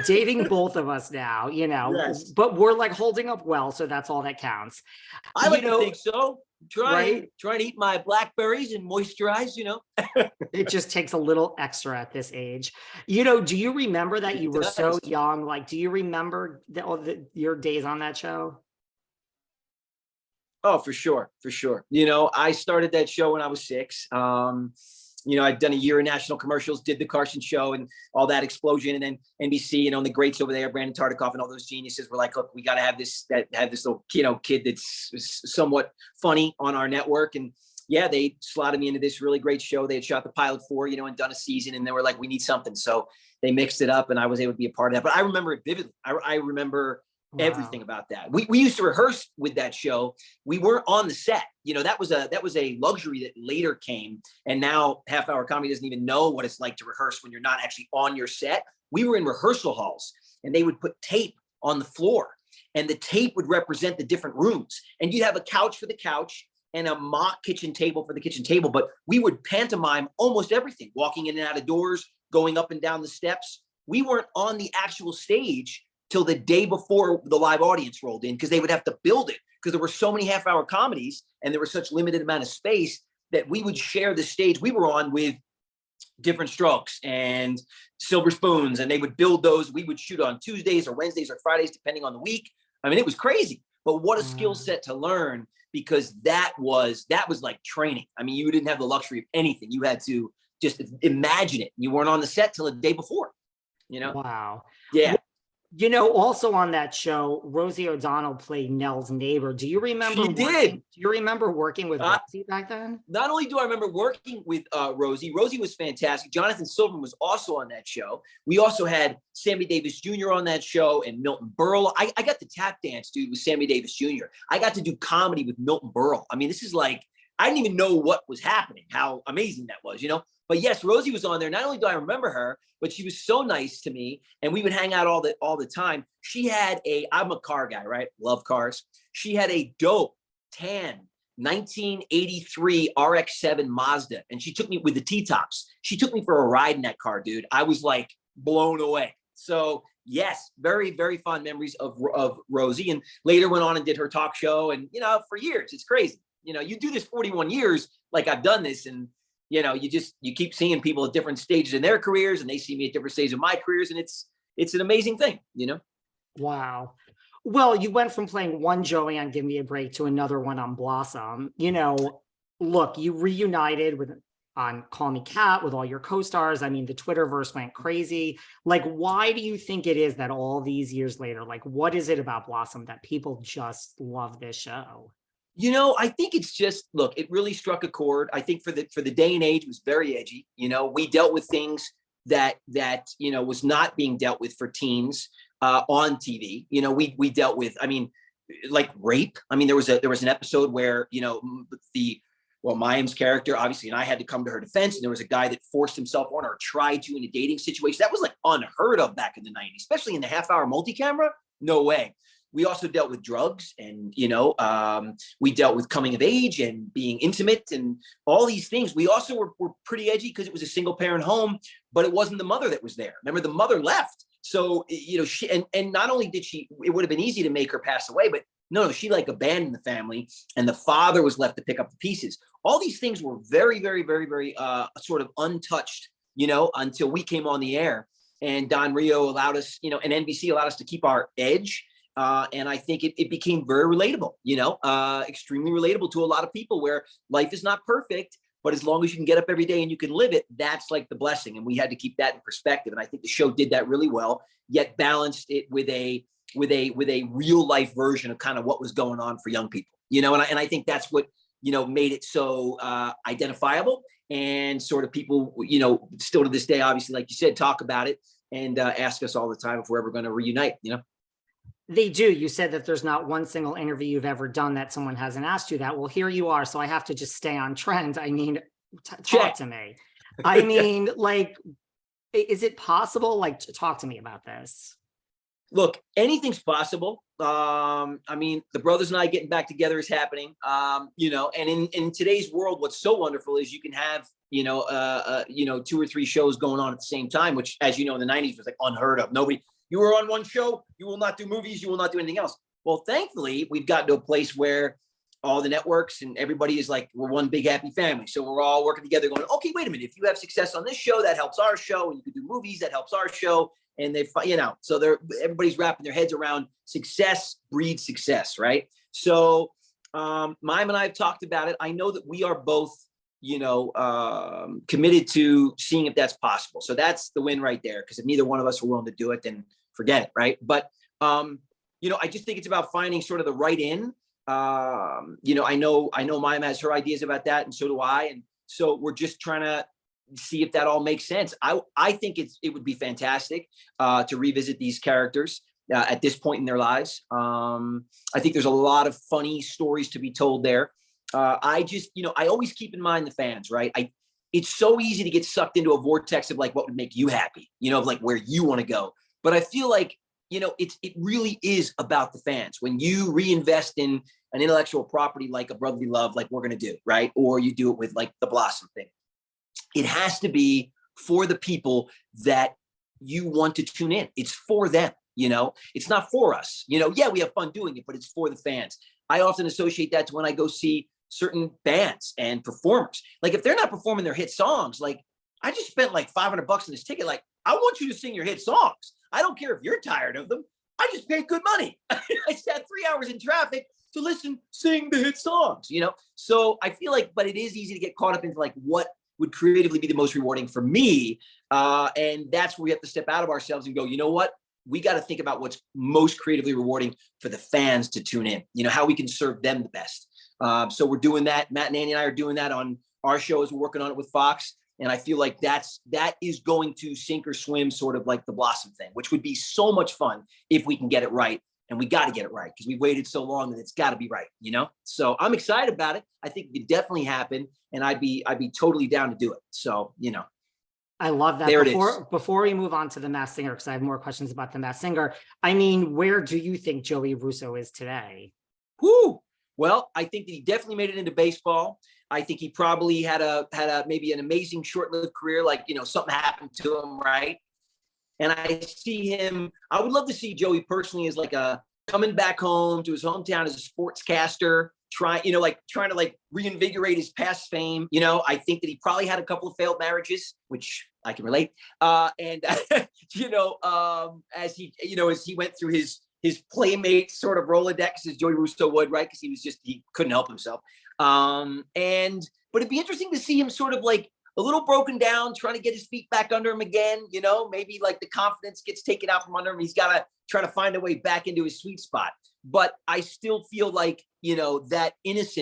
dating both of us now, Yes. but we're like holding up well. So that's all that counts. I like to think so. Trying Right? to eat my blackberries and moisturize, It just takes a little extra at this age. Do you remember that you It were so does. young? Like, do you remember your days on that show? Oh, for sure, for sure. I started that show when I was 6. I'd done a year of national commercials, did the Carson show and all that explosion, and then NBC, and the greats over there, Brandon Tartikoff and all those geniuses were like, look, we got to have this little, kid that's somewhat funny on our network. And yeah, they slotted me into this really great show. They had shot the pilot for, and done a season, and they were like, we need something. So they mixed it up and I was able to be a part of that. But I remember it vividly. I remember everything about that. We used to rehearse with that show. We weren't on the set. That was a luxury that later came. And now half hour comedy doesn't even know what it's like to rehearse when you're not actually on your set. We were in rehearsal halls and they would put tape on the floor and the tape would represent the different rooms. And you'd have a couch for the couch and a mock kitchen table for the kitchen table. But we would pantomime almost everything, walking in and out of doors, going up and down the steps. We weren't on the actual stage till the day before the live audience rolled in, because they would have to build it, because there were so many half-hour comedies and there was such limited amount of space that we would share the stage we were on with Different Strokes and Silver Spoons, and they would build those. We would shoot on Tuesdays or Wednesdays or Fridays, depending on the week. I mean, it was crazy, but what a skill set to learn, because that was like training. I mean, you didn't have the luxury of anything. You had to just imagine it. You weren't on the set till the day before, Wow. Yeah. Also on that show, Rosie O'Donnell played Nell's neighbor. Do you remember? She did. Do you remember working with Rosie back then? Not only do I remember working with Rosie was fantastic. Jonathan Silverman was also on that show. We also had Sammy Davis Jr. on that show and Milton Berle. I got the tap dance, dude, with Sammy Davis Jr. I got to do comedy with Milton Berle. I mean, this is like, I didn't even know what was happening, how amazing that was, But yes, Rosie was on there. Not only do I remember her, but she was so nice to me, and we would hang out all the time. She had I'm a car guy, right? Love cars. She had a dope tan 1983 RX-7 Mazda, and she took me with the T-tops. She took me for a ride in that car, dude. I was like blown away. So yes, very, very fond memories of Rosie, and later went on and did her talk show, and for years. It's crazy. You do this 41 years, like I've done this, and you keep seeing people at different stages in their careers, and they see me at different stages of my careers, and it's an amazing thing, Wow. Well, you went from playing one Joey on Give Me a Break to another one on Blossom. Look, you reunited on Call Me Kat with all your co-stars. I mean, the Twitterverse went crazy. Like, why do you think it is that all these years later, like, what is it about Blossom that people just love this show? I think it's just, look, it really struck a chord. I think for the day and age, it was very edgy. We dealt with things that was not being dealt with for teens on TV. We dealt with, I mean, like rape. I mean, there was an episode where, Mayim's character, obviously, and I had to come to her defense. And there was a guy that forced himself on her, or tried to, in a dating situation. That was like unheard of back in the 90s, especially in the half-hour multi-camera. No way. We also dealt with drugs, and we dealt with coming of age and being intimate and all these things. We also were pretty edgy because it was a single parent home, but it wasn't the mother that was there. Remember, the mother left. So she and not only did she, it would have been easy to make her pass away, but no, she like abandoned the family, and the father was left to pick up the pieces. All these things were very, very, very, very sort of untouched, until we came on the air, and Don Rio allowed us, and NBC allowed us to keep our edge. And I think it became very relatable, extremely relatable to a lot of people, where life is not perfect, but as long as you can get up every day and you can live it, that's like the blessing. And we had to keep that in perspective. And I think the show did that really well, yet balanced it with a real life version of kind of what was going on for young people, and I think that's what, made it so identifiable, and sort of people, still to this day, obviously, like you said, talk about it and ask us all the time if we're ever going to reunite, They do. You said that there's not one single interview you've ever done that someone hasn't asked you that. Well, here you are. So I have to just stay on trend. I mean, talk to me. I mean, like, is it possible? Like, talk to me about this. Look, anything's possible. I mean, the brothers and I getting back together is happening. And in today's world, what's so wonderful is you can have, 2 or 3 shows going on at the same time, which, as you know, in the 90s was like unheard of. You were on one show, you will not do movies, you will not do anything else. Well, thankfully, we've gotten to a place where all the networks and everybody is like, we're one big happy family. So we're all working together going, okay, wait a minute. If you have success on this show, that helps our show. And you can do movies, that helps our show. And they, so everybody's wrapping their heads around success breeds success, right? So Mayim and I have talked about it. I know that we are both, committed to seeing if that's possible. So that's the win right there. Because if neither one of us are willing to do it, then forget it, right? But, I just think it's about finding sort of the right in. I know Mayim has her ideas about that, and so do I. And so we're just trying to see if that all makes sense. I think it would be fantastic to revisit these characters at this point in their lives. I think there's a lot of funny stories to be told there. I always keep in mind the fans, right? It's so easy to get sucked into a vortex of like what would make you happy, of like where you want to go. But I feel like, it really is about the fans. When you reinvest in an intellectual property like A Brotherly Love, like we're going to do, right? Or you do it with like the Blossom thing. It has to be for the people that you want to tune in. It's for them, it's not for us, yeah, we have fun doing it, but it's for the fans. I often associate that to when I go see certain bands and performers. Like if they're not performing their hit songs, like I just spent like $500 on this ticket. Like I want you to sing your hit songs. I don't care if you're tired of them. I just paid good money. I sat 3 hours in traffic to sing the hit songs, So I feel like, but it is easy to get caught up into like what would creatively be the most rewarding for me. And that's where we have to step out of ourselves and go, you know what? We got to think about what's most creatively rewarding for the fans to tune in, how we can serve them the best. So we're doing that. Matt and Andy and I are doing that on our show as we're working on it with Fox. And I feel like that is going to sink or swim, sort of like the Blossom thing, which would be so much fun if we can get it right. And we got to get it right because we waited so long that it's got to be right, So I'm excited about it. I think it could definitely happen, and I'd be totally down to do it. So I love that. There Before we move on to The Masked Singer, because I have more questions about The Masked Singer. I mean, where do you think Joey Russo is today? Well, I think that he definitely made it into baseball. I think he probably had maybe an amazing short-lived career, like, something happened to him, right? And I would love to see Joey personally as like coming back home to his hometown as a sportscaster, trying to reinvigorate his past fame. I think that he probably had a couple of failed marriages, which I can relate. And as he went through his playmate sort of Rolodex as Joey Russo would, right? Because he couldn't help himself. But it'd be interesting to see him sort of like a little broken down, trying to get his feet back under him again. Maybe like the confidence gets taken out from under him. He's got to try to find a way back into his sweet spot. But I still feel like, that innocence